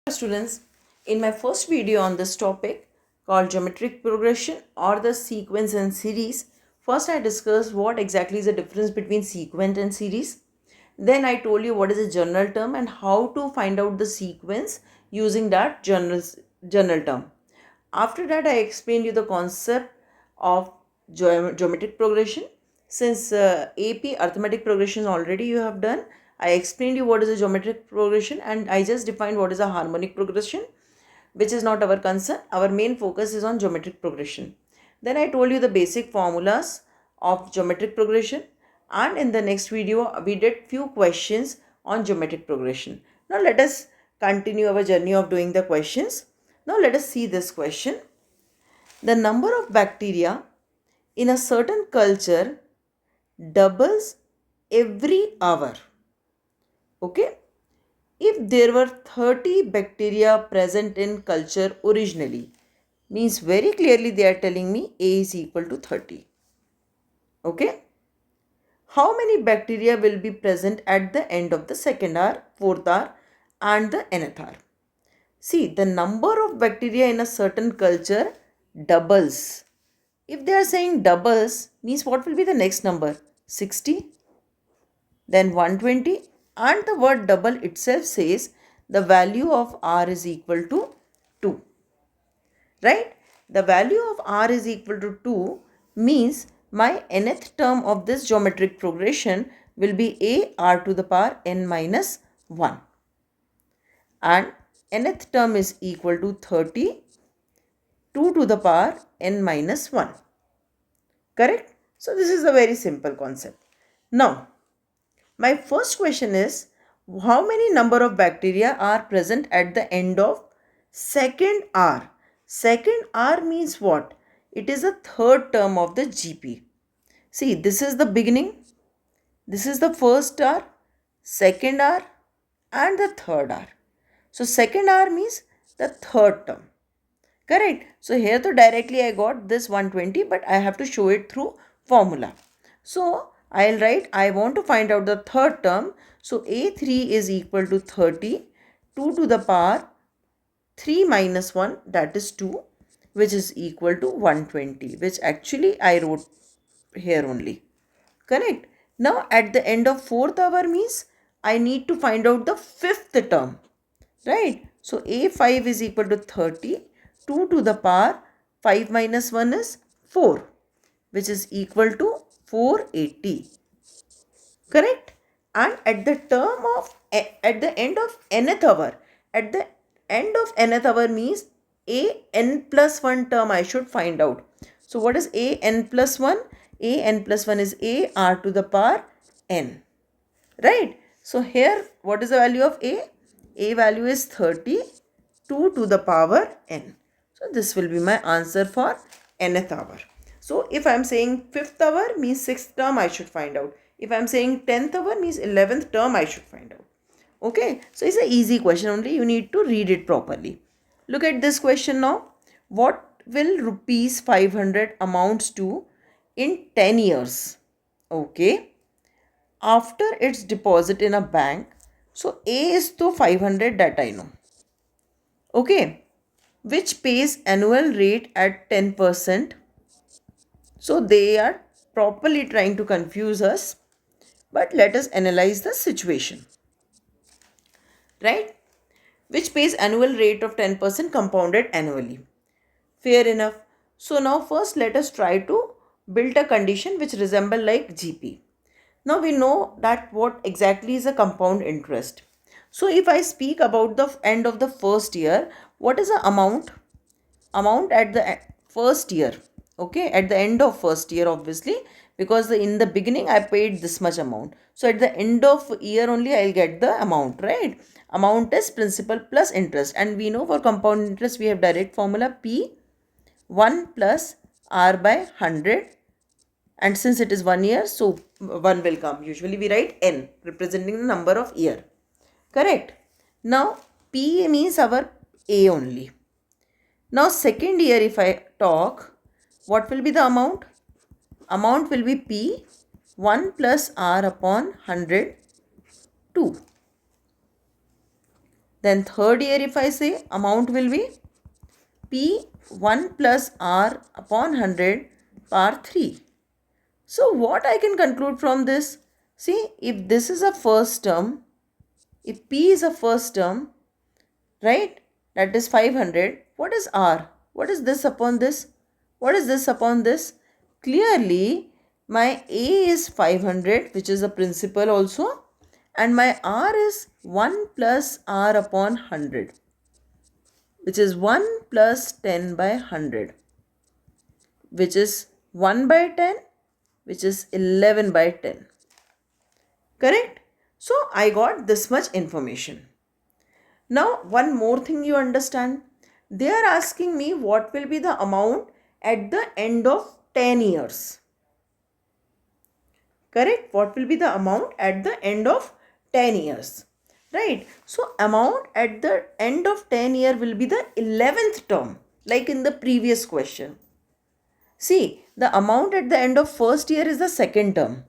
Students, in my first video on this topic called geometric progression or the sequence and series, first I discussed what exactly is the difference between sequence and series. Then I told you what is a general term and how to find out the sequence using that general term. After that, I explained you the concept of geometric progression. Since AP arithmetic progression already you have done, I explained you what is a geometric progression and I just defined what is a harmonic progression, which is not our concern. Our main focus is on geometric progression. Then I told you the basic formulas of geometric progression, and in the next video we did few questions on geometric progression. Now let us continue our journey of doing the questions. Now let us see this question. The number of bacteria in a certain culture doubles every hour. Okay? If there were 30 bacteria present in culture originally, means very clearly they are telling me A is equal to 30. Okay? How many bacteria will be present at the end of the second hour, fourth hour and the nth hour? See, the number of bacteria in a certain culture doubles. If they are saying doubles, means what will be the next number? 60, then 120, and the word double itself says the value of R is equal to 2. Right? The value of R is equal to 2 means my nth term of this geometric progression will be A R to the power n minus 1. And nth term is equal to 30, 2 to the power n minus 1. Correct? So this is a very simple concept. Now, my first question is, how many number of bacteria are present at the end of second hour? Second hour means what? It is the third term of the GP. See, this is the beginning, this is the first hour, second hour and the third hour. So second hour means the third term. Correct. So here to directly I got this 120, but I have to show it through formula. So I'll write, I want to find out the third term. So A3 is equal to 30, 2 to the power 3 minus 1, that is 2, which is equal to 120, which actually I wrote here only. Correct. Now at the end of fourth hour means I need to find out the fifth term. Right. So A5 is equal to 30, 2 to the power 5 minus 1 is 4, which is equal to 480. Correct. And at the at the end of nth hour, at the end of nth hour means a n plus 1 term I should find out. So what is a n plus 1? A n plus 1 is a r to the power n. Right. So here what is the value of a? A value is 30, 2 to the power n. So this will be my answer for nth hour. So if I am saying 5th hour means 6th term I should find out. If I am saying 10th hour means 11th term I should find out. Okay. So it's an easy question only. You need to read it properly. Look at this question now. What will rupees 500 amounts to in 10 years? Okay. After its deposit in a bank, so A is to 500, that I know. Okay, which pays annual rate at 10%. So they are properly trying to confuse us, but let us analyze the situation. Right? Which pays annual rate of 10% compounded annually. Fair enough. So now first let us try to build a condition which resemble like GP. Now we know that what exactly is a compound interest. So if I speak about the end of the first year, what is the amount? Amount at the first year. Okay, at the end of first year obviously, because in the beginning I paid this much amount. So at the end of year only I'll get the amount, right? Amount is principal plus interest, and we know for compound interest we have direct formula P 1 plus R by 100, and since it is 1 year, so 1 will come. Usually we write n representing the number of year. Correct. Now P means our A only. Now second year if I talk, what will be the amount? Amount will be P 1 plus R upon 100 2. Then third year if I say amount will be P1 plus R upon 100 par 3. So what I can conclude from this? See, if this is a first term, if P is a first term, right, that is 500. What is R? What is this upon this? What is this upon this? Clearly, my A is 500, which is a principal also, and my R is 1 plus R upon 100, which is 1 plus 10 by 100, which is 1 by 10, which is 11 by 10. Correct? So, I got this much information. Now, one more thing you understand. They are asking me what will be the amount at the end of 10 years. Correct? What will be the amount at the end of 10 years? Right? So, amount at the end of 10 year will be the 11th term, like in the previous question. See, the amount at the end of first year is the second term.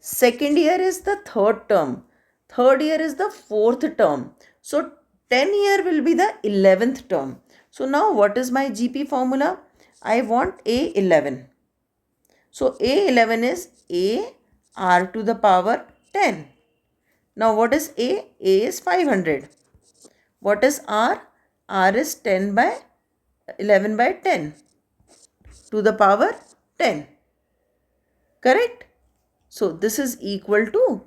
Second year is the third term. Third year is the fourth term. So 10 year will be the 11th term. So now what is my GP formula? I want A11. So A11 is A R to the power 10. Now what is A? A is 500. What is R? R is 10 by 11 by 10 to the power 10. Correct? So this is equal to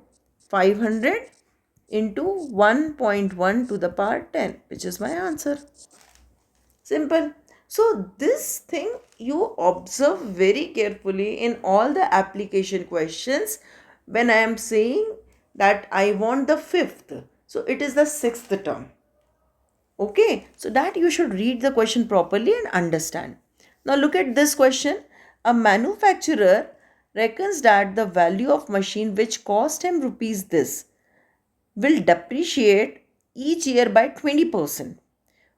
500 into 1.1 to the power 10, which is my answer. Simple. So this thing you observe very carefully in all the application questions when I am saying that I want the fifth. So it is the sixth term. Okay, so that you should read the question properly and understand. Now look at this question. A manufacturer reckons that the value of machine which cost him rupees this will depreciate each year by 20%.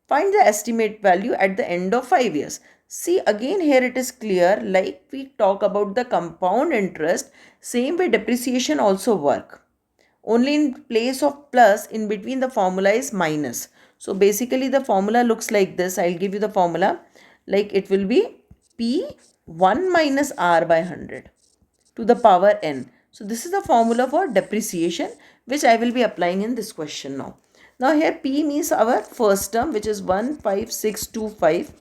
Find the estimate value at the end of 5 years. See, again here it is clear, like we talk about the compound interest, same way depreciation also work. Only in place of plus, in between the formula is minus. So basically the formula looks like this. I'll give you the formula. Like it will be P1 minus R by 100 to the power n. So this is the formula for depreciation, which I will be applying in this question now. Now here P means our first term, which is 15625.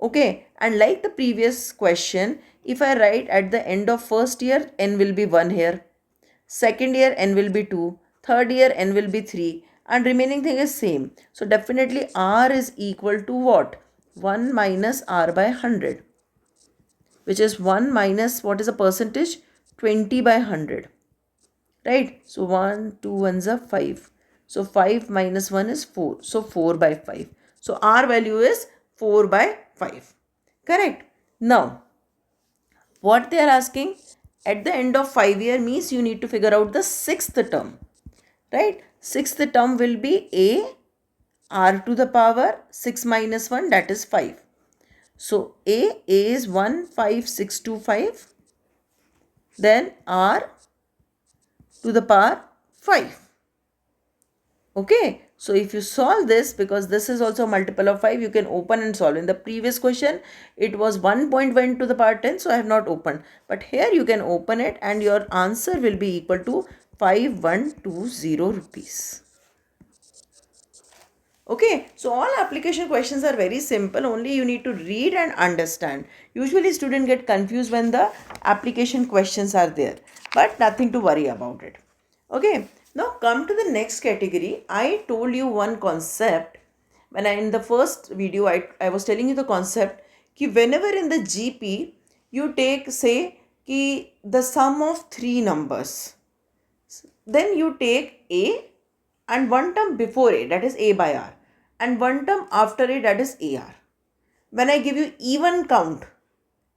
Okay, and like the previous question, if I write at the end of first year, n will be 1 here. Second year n will be 2. Third year n will be 3. And remaining thing is same. So definitely R is equal to what? 1 minus R by 100. Which is 1 minus, what is the percentage? 20 by 100. Right? So 1, 2 ones are 5. So 5 minus 1 is 4. So 4 by 5. So R value is 4 by 5. Correct? Now, what they are asking at the end of 5 year means you need to figure out the sixth term. Right? Sixth term will be A R to the power 6 minus 1, that is 5. So A is 15625. Then R to the power 5. Okay, so if you solve this, because this is also a multiple of 5, you can open and solve. In the previous question, it was 1.1 to the power 10, so I have not opened. But here you can open it and your answer will be equal to 5120 rupees. Okay, so all application questions are very simple. Only you need to read and understand. Usually students get confused when the application questions are there. But nothing to worry about it. Okay, now come to the next category. I told you one concept. When in the first video, I was telling you the concept. Ki whenever in the GP, you take say ki the sum of 3 numbers. Then you take A and one term before A, that is A by R, and one term after A, that is AR. When I give you even count,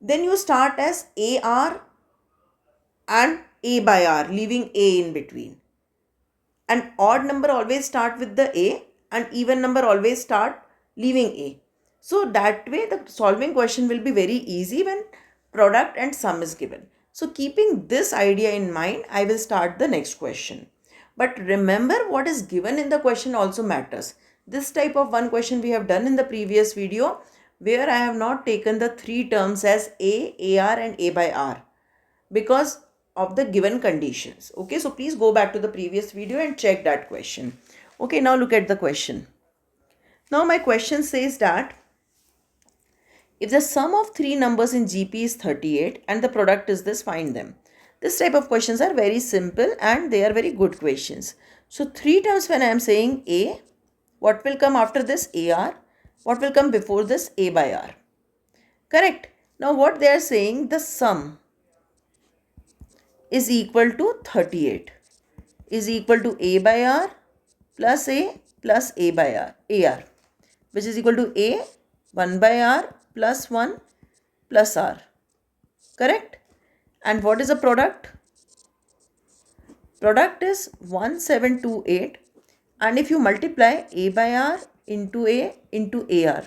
then you start as AR and A by R, leaving A in between. And odd number always start with the A and even number always start leaving A. So that way the solving question will be very easy when product and sum is given. So keeping this idea in mind, I will start the next question. But remember, what is given in the question also matters. This type of one question we have done in the previous video, where I have not taken the three terms as A, AR and A by R because of the given conditions. Okay, so please go back to the previous video and check that question. Okay, now look at the question. Now my question says that if the sum of three numbers in GP is 38 and the product is this, find them. This type of questions are very simple and they are very good questions. So three terms, when I am saying A, what will come after this? AR. What will come before this? A by R. Correct. Now what they are saying, the sum is equal to 38 is equal to A by R plus A by R, AR, which is equal to A 1 by R plus 1 plus R. Correct? And what is the product? Product is 1728, and if you multiply A by R into A into AR,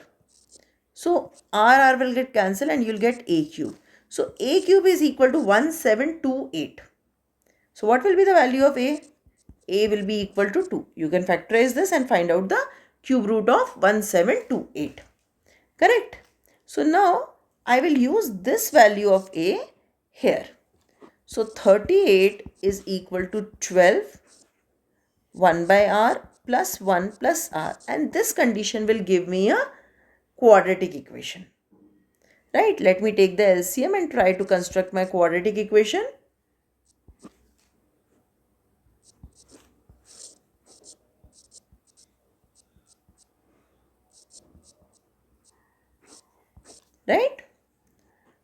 so R will get cancelled and you'll get A cube. So A cube is equal to 1728. So what will be the value of A? A will be equal to 2. You can factorize this and find out the cube root of 1728. Correct? So now I will use this value of A here. So 38 is equal to 12, 1 by R plus 1 plus R, and this condition will give me a quadratic equation. Right? Let me take the LCM and try to construct my quadratic equation. Right?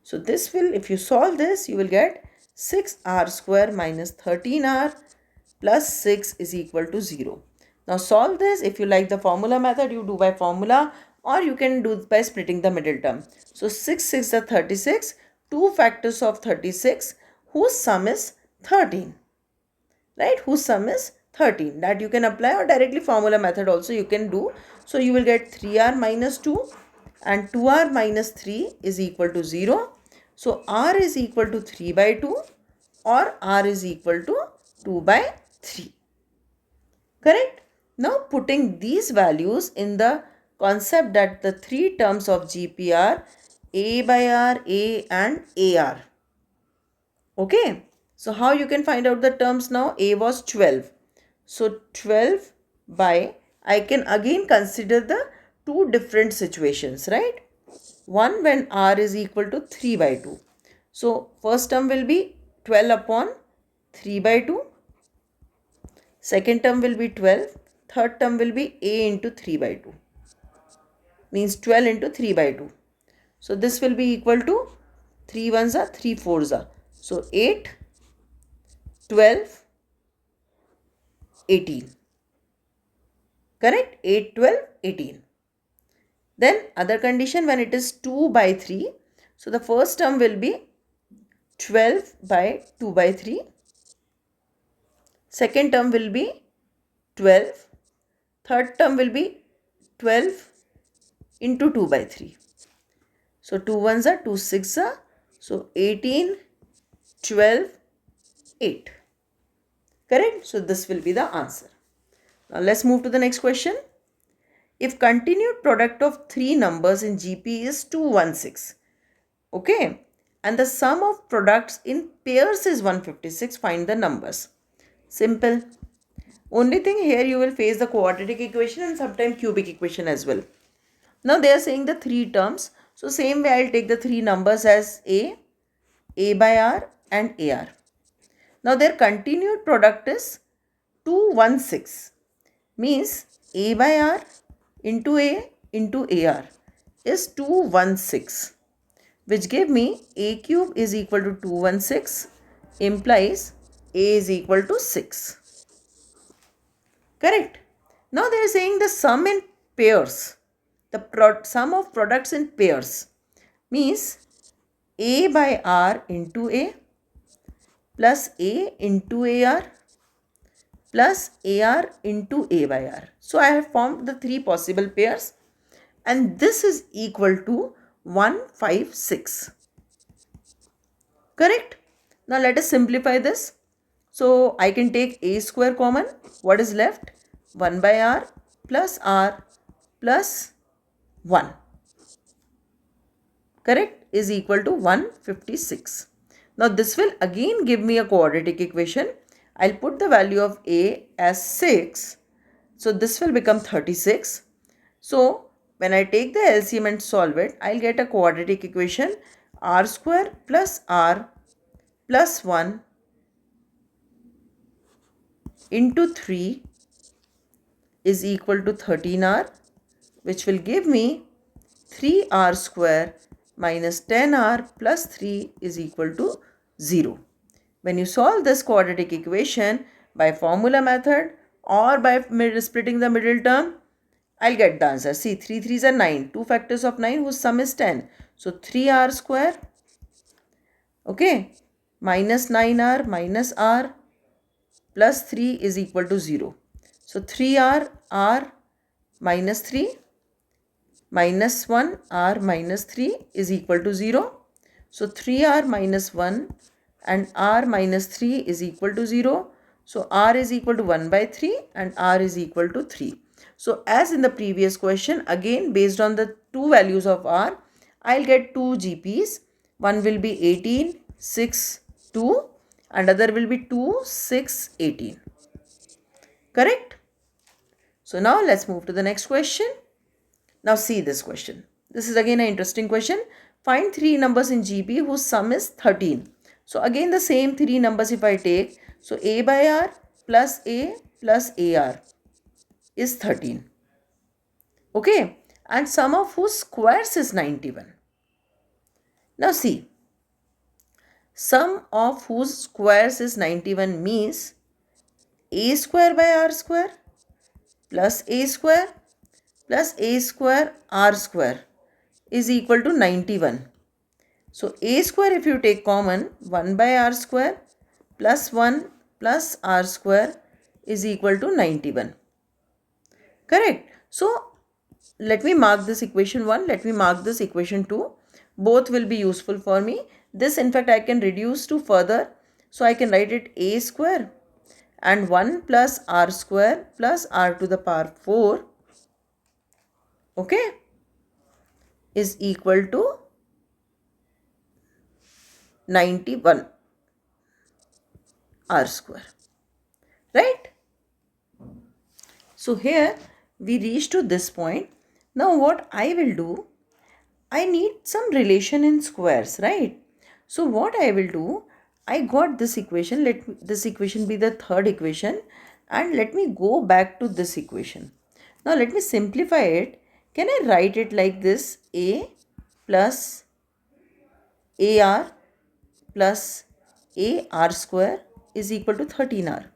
So this will, if you solve this, you will get 6R square minus 13R plus 6 is equal to 0. Now solve this. If you like the formula method, you do by formula, or you can do by splitting the middle term. So 6 6 are 36, 2 factors of 36 whose sum is 13. Right? Whose sum is 13. That you can apply, or directly formula method also you can do. So you will get 3R minus 2 and 2R minus 3 is equal to 0. So R is equal to 3 by 2 or R is equal to 2 by 3. Correct? Now putting these values in the concept that the three terms of GP are A by R, A and AR. Okay. So how you can find out the terms now? A was 12. So 12 by, I can again consider the two different situations, right? One when R is equal to 3 by 2. So first term will be 12 upon 3 by 2. Second term will be 12. Third term will be A into 3 by 2. Means 12 into 3 by 2. So this will be equal to 3 ones are 3 fours are. So 8, 12, 18. Correct? 8, 12, 18. Then other condition when it is 2 by 3. So the first term will be 12 by 2 by 3. Second term will be 12. Third term will be 12 into 2 by 3. So 2 ones are 2 6 are. So 18, 12, 8. Correct? So this will be the answer. Now let's move to the next question. If continued product of three numbers in GP is 216, okay, and the sum of products in pairs is 156, find the numbers. Simple. Only thing here you will face the quadratic equation and sometimes cubic equation as well. Now they are saying the three terms. So same way I'll take the three numbers as A by R and AR. Now their continued product is 216. Means A by R into A into AR is 216, which give me A cube is equal to 216 implies A is equal to 6. Correct? Now they are saying the sum in pairs, the sum of products in pairs means A by R into A plus A into AR plus AR into A by R. So I have formed the three possible pairs and this is equal to 156. Correct? Now let us simplify this. So I can take a square common. What is left? 1 by r plus 1. Correct? Is equal to 156. Now this will again give me a quadratic equation. I'll put the value of a as 6. So this will become 36. So when I take the LCM and solve it, I'll get a quadratic equation r square plus r plus 1 into 3 is equal to 13r, which will give me 3r square minus 10r plus 3 is equal to 0. When you solve this quadratic equation by formula method or by splitting the middle term, I'll get the answer. See, 3 3s are 9. 2 factors of 9 whose sum is 10. So 3r square, okay, minus 9r minus r plus 3 is equal to 0. So 3r, r minus 3 minus 1 r minus 3 is equal to 0. So 3r minus 1 and r minus 3 is equal to 0. So r is equal to 1 by 3 and r is equal to 3. So as in the previous question, again based on the two values of r, I'll get two GPs. One will be 18, 6, 2 and other will be 2, 6, 18. Correct? So now let's move to the next question. Now see this question. This is again an interesting question. Find three numbers in GB whose sum is 13. So again the same three numbers if I take. So a by r plus ar is 13. Okay. And sum of whose squares is 91. Now see. Sum of whose squares is 91 means a square by r square plus a square r square is equal to 91. So a square if you take common, 1 by r square plus 1 plus r square is equal to 91. Correct? So let me mark this equation 1, let me mark this equation 2. Both will be useful for me. This in fact I can reduce to further. So I can write it a square and 1 plus r square plus r to the power 4, okay, is equal to 91 r square, right? So here we reach to this point. Now what I will do, I need some relation in squares, right? So what I will do, I got this equation, let this equation be the third equation and let me go back to this equation. Now let me simplify it. Can I write it like this? A plus AR plus AR square is equal to 13R.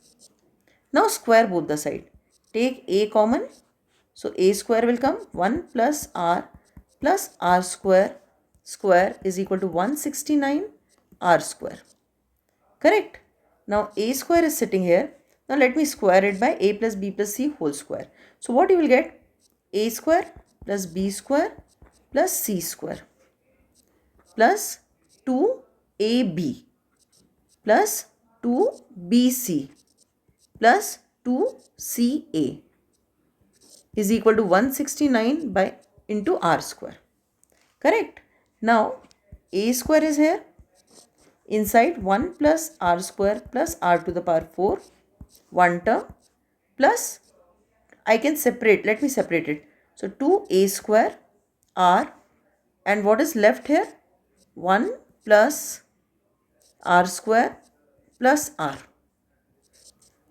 Now square both the side. Take a common. So a square will come 1 plus r square is equal to 169 r square. Correct? Now a square is sitting here. Now let me square it by a plus b plus c whole square. So what you will get? A square plus b square plus c square plus 2ab plus 2bc plus 2ca is equal to 169 by into r square. Correct? Now a square is here. Inside 1 plus r square plus r to the power 4, one term, plus I can separate, let me separate it. So 2a square r and what is left here? 1 plus r square plus r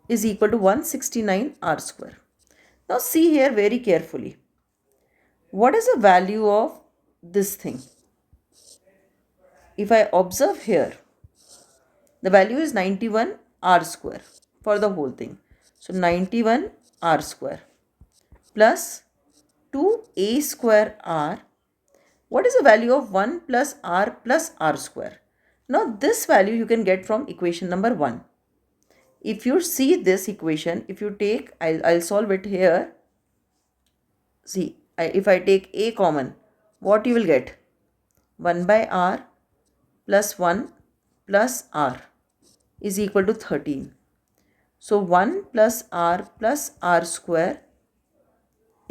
is equal to 169 r square. Now see here very carefully. What is the value of this thing? If I observe here, the value is 91 r square for the whole thing. So 91 r square plus 2a square r. What is the value of 1 plus r square? Now this value you can get from equation number 1. If you see this equation, if you take, I'll solve it here. See, if I take a common, what you will get? 1 by r plus 1 plus r is equal to 13. So 1 plus r square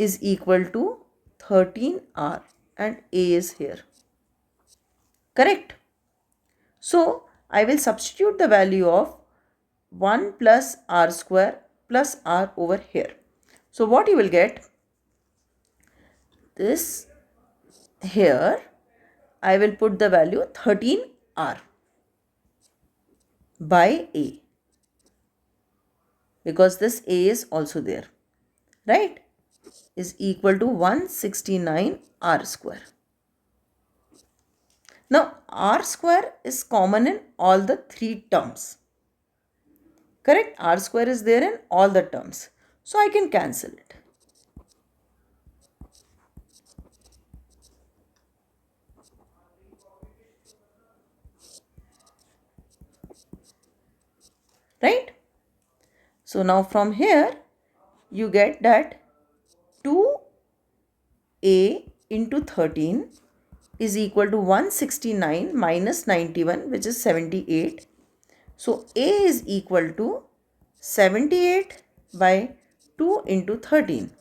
is equal to 13r and a is here. Correct? So I will substitute the value of 1 plus r square plus r over here. So what you will get, this here I will put the value 13r by a, because this a is also there, right, is equal to 169 r square. Now r square is common in all the three terms. Correct? R square is there in all the terms. So I can cancel it. Right? So now from here you get that 2a into 13 is equal to 169 minus 91, which is 78. So a is equal to 78 by 2 into 13.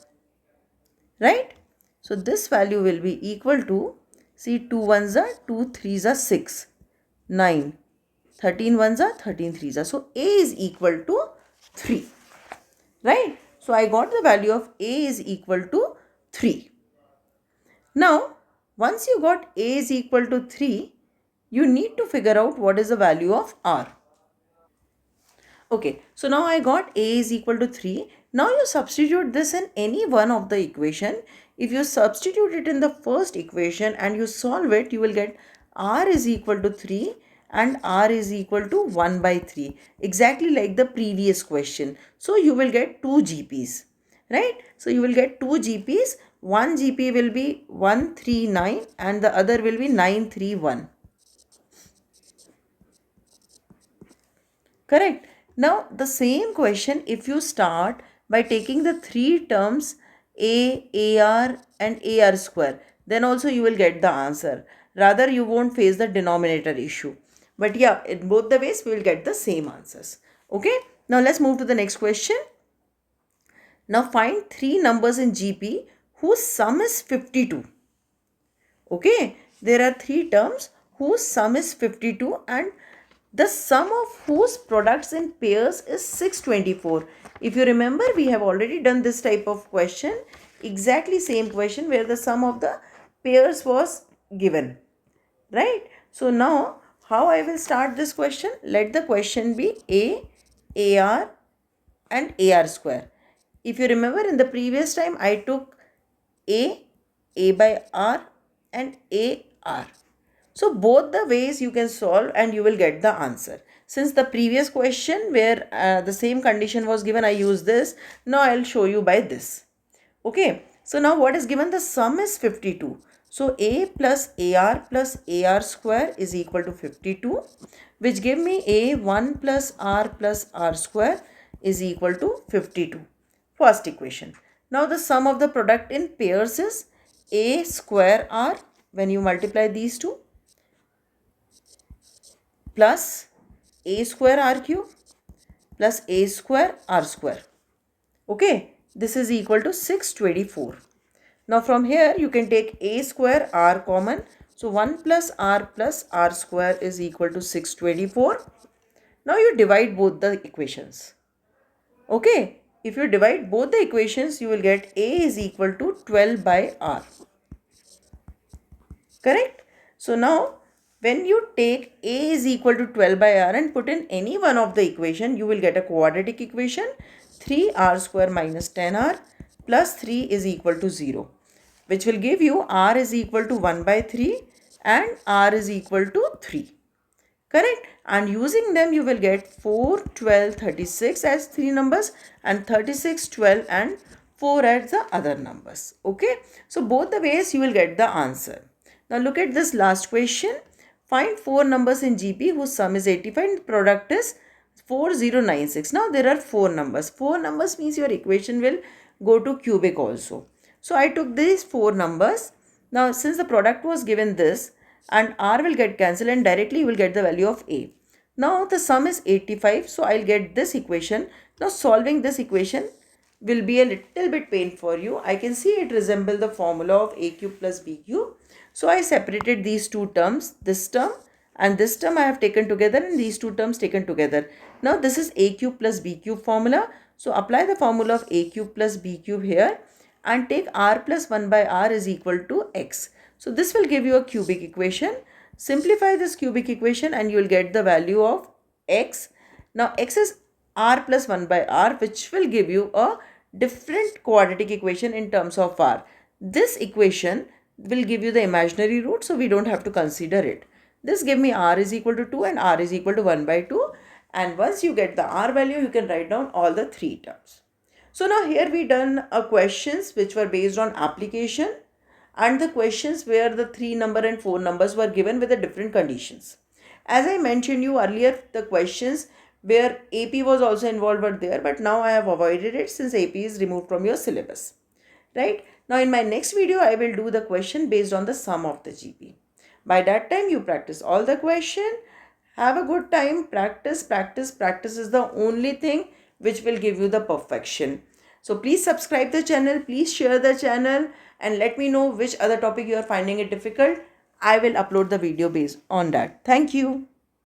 Right? So this value will be equal to, see, 2 ones are 2 threes are 6, 9, 13 ones are 13 threes are. So a is equal to 3. Right? So I got the value of a is equal to 3. Now, once you got a is equal to 3, you need to figure out what is the value of r. Okay, so now I got a is equal to 3. Now you substitute this in any one of the equation. If you substitute it in the first equation and you solve it, you will get r is equal to 3 and r is equal to 1 by 3. Exactly like the previous question. So you will get 2 GPs. Right? So you will get 2 GPs. One GP will be 139 and the other will be 931. Correct. Now the same question, if you start by taking the three terms a, ar and ar square, then also you will get the answer. Rather, you won't face the denominator issue. But yeah, in both the ways we will get the same answers. Okay. Now let's move to the next question. Now find three numbers in GP whose sum is 52. Okay. There are three terms whose sum is 52 and the sum of whose products in pairs is 624. If you remember, we have already done this type of question. Exactly same question where the sum of the pairs was given. Right? So now, how I will start this question? Let the question be A, AR and AR square. If you remember, in the previous time, I took A by R and AR. So both the ways you can solve and you will get the answer. Since the previous question where the same condition was given, I use this. Now I will show you by this. Okay. So now what is given? The sum is 52. So A plus AR square is equal to 52, which give me A1 plus R square is equal to 52. First equation. Now the sum of the product in pairs is A square R, when you multiply these two, plus a square r cube plus a square r square. Okay, this is equal to 624. Now from here you can take a square r common. So 1 plus r square is equal to 624. Now you divide both the equations. Okay, if you divide both the equations, you will get a is equal to 12 by r. Correct? So now when you take a is equal to 12 by r and put in any one of the equation, you will get a quadratic equation. 3r square minus 10r plus 3 is equal to 0, which will give you r is equal to 1 by 3 and r is equal to 3. Correct? And using them you will get 4, 12, 36 as three numbers and 36, 12 and 4 as the other numbers. Okay? So both the ways you will get the answer. Now look at this last question. Find four numbers in GP whose sum is 85 and the product is 4096. Now there are four numbers. Four numbers means your equation will go to cubic also. So I took these four numbers. Now since the product was given this and r will get cancelled and directly you will get the value of a. Now the sum is 85, so I'll get this equation. Now solving this equation will be a little bit pain for you. I can see it resembles the formula of a cube plus b cube. So I separated these two terms, this term and this term I have taken together, and these two terms taken together. Now this is a cube plus b cube formula. So apply the formula of a cube plus b cube here and take r plus 1 by r is equal to x. So this will give you a cubic equation. Simplify this cubic equation and you will get the value of x. Now x is r plus 1 by r, which will give you a different quadratic equation in terms of r. This equation will give you the imaginary root, so we don't have to consider it. This give me r is equal to 2 and r is equal to 1 by 2. And once you get the r value, you can write down all the three terms. So now here we done questions which were based on application, and the questions where the 3 number and 4 numbers were given with the different conditions. As I mentioned you earlier, the questions where AP was also involved were there, but now I have avoided it since AP is removed from your syllabus. Right? Now in my next video, I will do the question based on the sum of the GP. By that time, you practice all the question. Have a good time. Practice, practice, practice is the only thing which will give you the perfection. So please subscribe the channel. Please share the channel and let me know which other topic you are finding it difficult. I will upload the video based on that. Thank you.